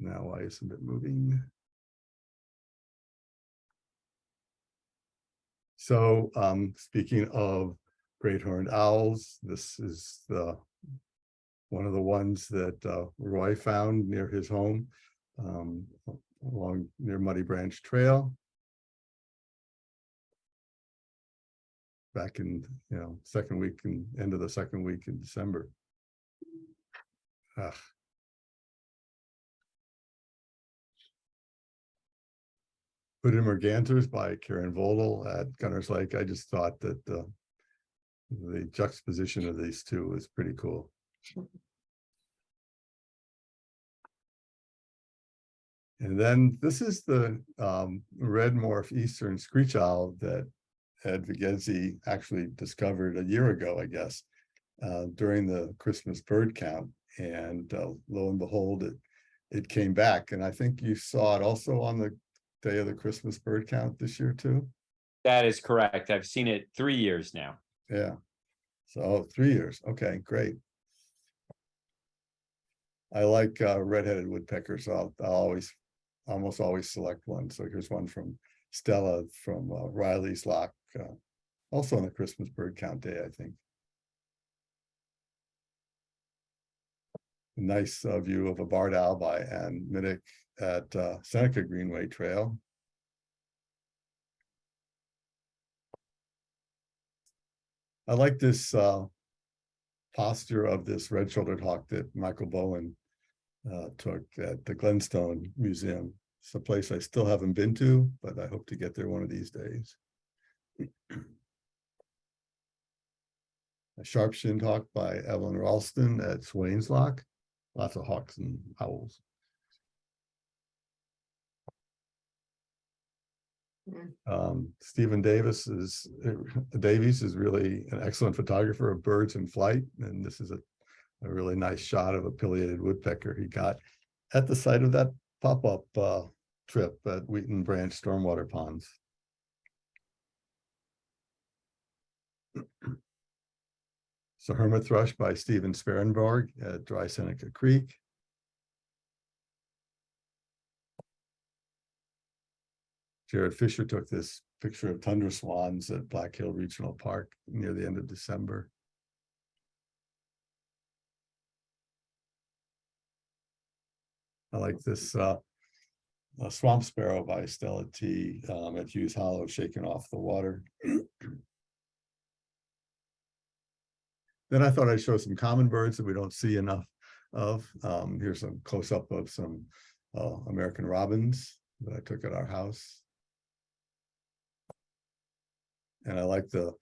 Now, why isn't it moving? So speaking of great horned owls, this is one of the ones that Roy found near his home along near Muddy Branch Trail. Back in, second week and end of the second week in December. Hooded Mergansers by Karen Vogel at Gunner's Lake. I just thought that the juxtaposition of these two was pretty cool. And then this is the red morph eastern screech owl that Ed Vigezzi actually discovered a year ago, I guess, during the Christmas bird count. And lo and behold, it came back. And I think you saw it also on the day of the Christmas bird count this year too. That is correct. I've seen it 3 years now. Yeah. So 3 years. Okay, great. I like red-headed woodpeckers, so I'll almost always select one. So here's one from Stella from Riley's Lock, also on the Christmas bird count day, I think. A nice view of a barred owl by Ann Minnick at Seneca Greenway Trail. I like this posture of this red-shouldered hawk that Michael Bowen took at the Glenstone Museum. It's a place I still haven't been to, but I hope to get there one of these days. A sharp-shinned hawk by Evelyn Ralston at Swains Lock. Lots of hawks and owls. Stephen Davies is really an excellent photographer of birds in flight, and this is a really nice shot of a pileated woodpecker he got at the site of that pop-up trip at Wheaton Branch Stormwater Ponds. So Hermit Thrush by Stephen Sparenborg at Dry Seneca Creek. Jared Fisher took this picture of tundra swans at Black Hill Regional Park near the end of December. I like this swamp sparrow by Stella T at Hughes Hollow, shaking off the water. Then I thought I'd show some common birds that we don't see enough of. Here's a close-up of some American robins that I took at our house. And I like the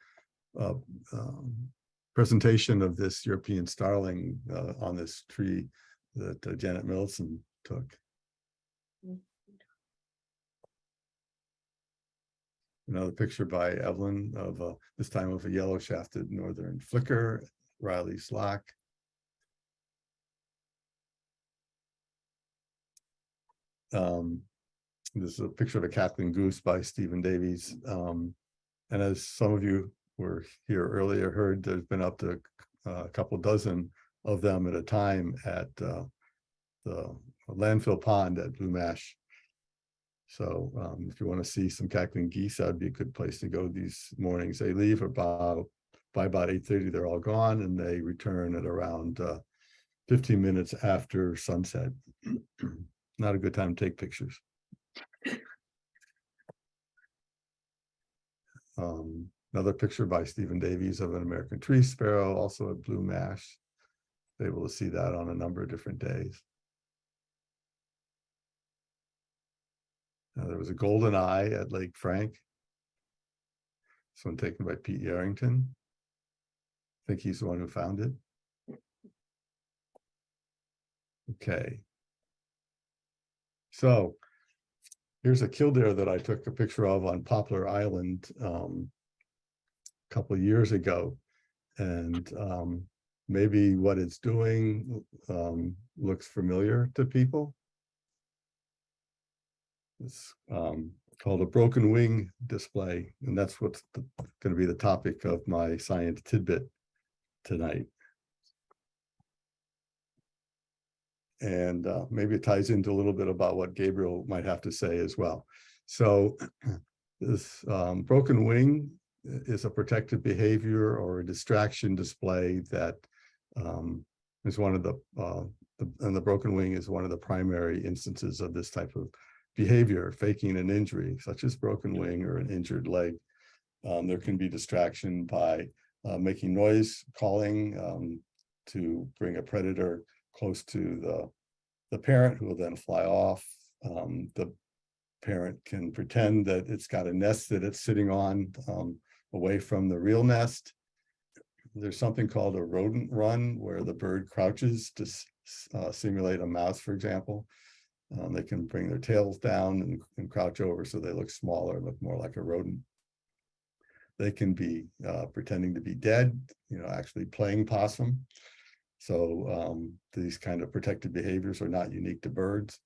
presentation of this European starling on this tree that Janet Middleton took. Another picture by Evelyn of this time of a yellow-shafted northern flicker, Riley's Lock. This is a picture of a cackling goose by Stephen Davies. And as some of you were here earlier heard, there's been up to a couple dozen of them at a time at the landfill pond at Blue Mash. So if you want to see some cackling geese, that'd be a good place to go these mornings. They leave by about 8:30, they're all gone, and they return at around 15 minutes after sunset. Not a good time to take pictures. Another picture by Stephen Davies of an American tree sparrow, also at Blue Mash. Able to see that on a number of different days. There was a golden eye at Lake Frank. This one taken by Pete Yarrington. I think he's the one who found it. Okay. So here's a killdeer that I took a picture of on Poplar Island a couple of years ago. And maybe what it's doing looks familiar to people. It's called a broken wing display, and that's what's going to be the topic of my Science Tidbit tonight. And maybe it ties into a little bit about what Gabriel might have to say as well. So this broken wing is a protective behavior or a distraction display that is one of and the broken wing is one of the primary instances of this type of behavior, faking an injury, such as broken wing or an injured leg. There can be distraction by making noise, calling to bring a predator close to the parent, who will then fly off. The parent can pretend that it's got a nest that it's sitting on away from the real nest. There's something called a rodent run, where the bird crouches to simulate a mouse, for example. They can bring their tails down and crouch over so they look smaller, look more like a rodent. They can be pretending to be dead, actually playing possum. So these kind of protective behaviors are not unique to birds.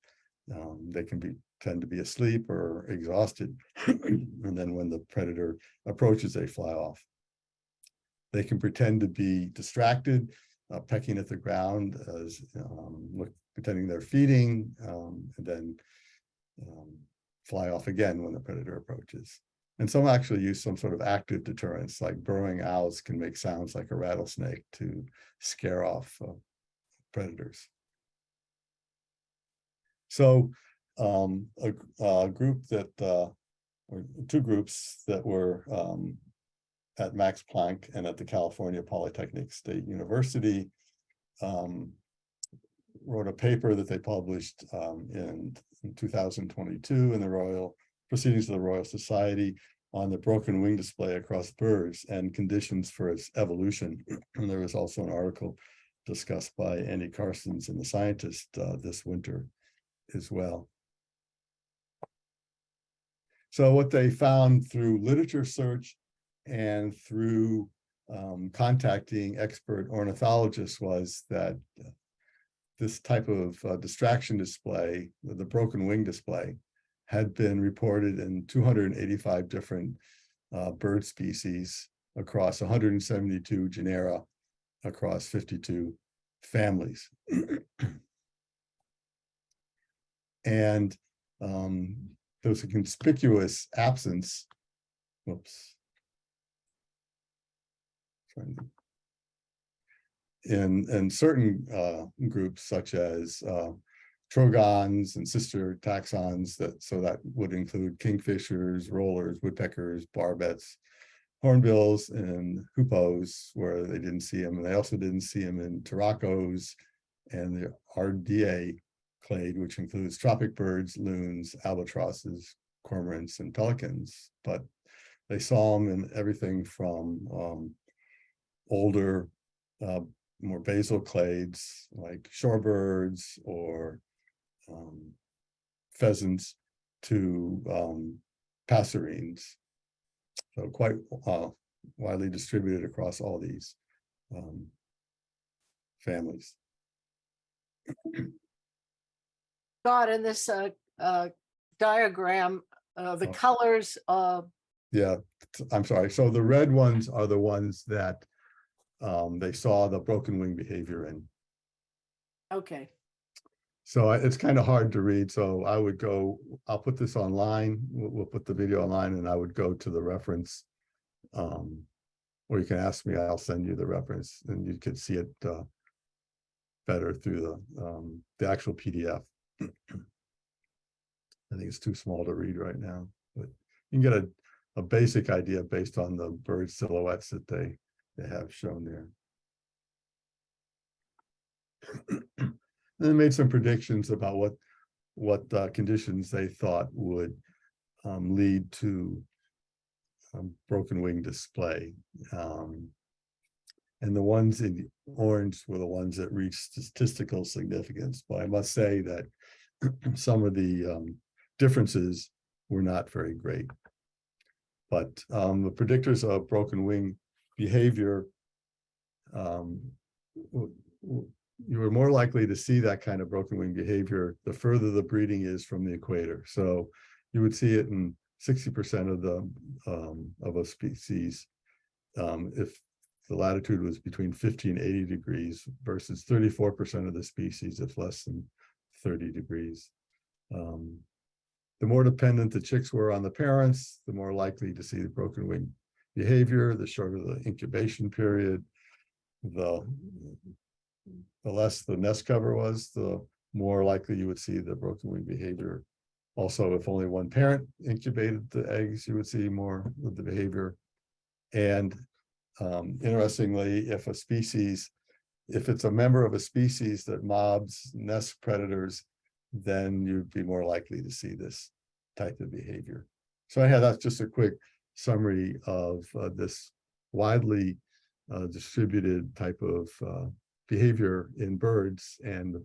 They can tend to be asleep or exhausted. And then when the predator approaches, they fly off. They can pretend to be distracted, pecking at the ground, as pretending they're feeding, and then fly off again when the predator approaches. And some actually use some sort of active deterrence, like burrowing owls can make sounds like a rattlesnake to scare off predators. So a group that, or two groups that were at Max Planck and at the California Polytechnic State University wrote a paper that they published in 2022 in the Royal Proceedings of the Royal Society on the broken wing display across birds and conditions for its evolution. And there was also an article discussed by Andy Carstens in The Scientist this winter as well. So what they found through literature search and through contacting expert ornithologists was that this type of distraction display, the broken wing display, had been reported in 285 different bird species across 172 genera across 52 families. And there was a conspicuous absence, in certain groups, such as trogons and sister taxons, that would include kingfishers, rollers, woodpeckers, barbets, hornbills, and hoopoes, where they didn't see them. And they also didn't see them in turacos and the RDA clade, which includes tropic birds, loons, albatrosses, cormorants, and pelicans. But they saw them in everything from older, more basal clades like shorebirds or pheasants to passerines. So quite widely distributed across all these families. God, in this diagram, the colors of... Yeah, I'm sorry. So the red ones are the ones that they saw the broken wing behavior in. Okay. So it's kind of hard to read. So I'll put this online. We'll put the video online, and I would go to the reference. Or you can ask me, I'll send you the reference, and you can see it better through the actual PDF. I think it's too small to read right now, but you can get a basic idea based on the bird silhouettes that they have shown there. And they made some predictions about what conditions they thought would lead to broken wing display. And the ones in orange were the ones that reached statistical significance. But I must say that some of the differences were not very great. But the predictors of broken wing behavior, you were more likely to see that kind of broken wing behavior the further the breeding is from the equator. So you would see it in 60% of a species if the latitude was between 50 and 80 degrees versus 34% of the species if less than 30 degrees. The more dependent the chicks were on the parents, the more likely to see the broken wing behavior, the shorter the incubation period, the less the nest cover was, the more likely you would see the broken wing behavior. Also, if only one parent incubated the eggs, you would see more of the behavior. And interestingly, if it's a member of a species that mobs nest predators, then you'd be more likely to see this type of behavior. So that's just a quick summary of this widely distributed type of behavior in birds. And,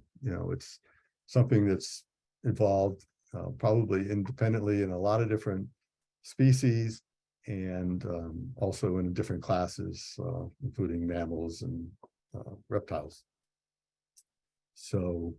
it's something that's evolved probably independently in a lot of different species and also in different classes, including mammals and reptiles. So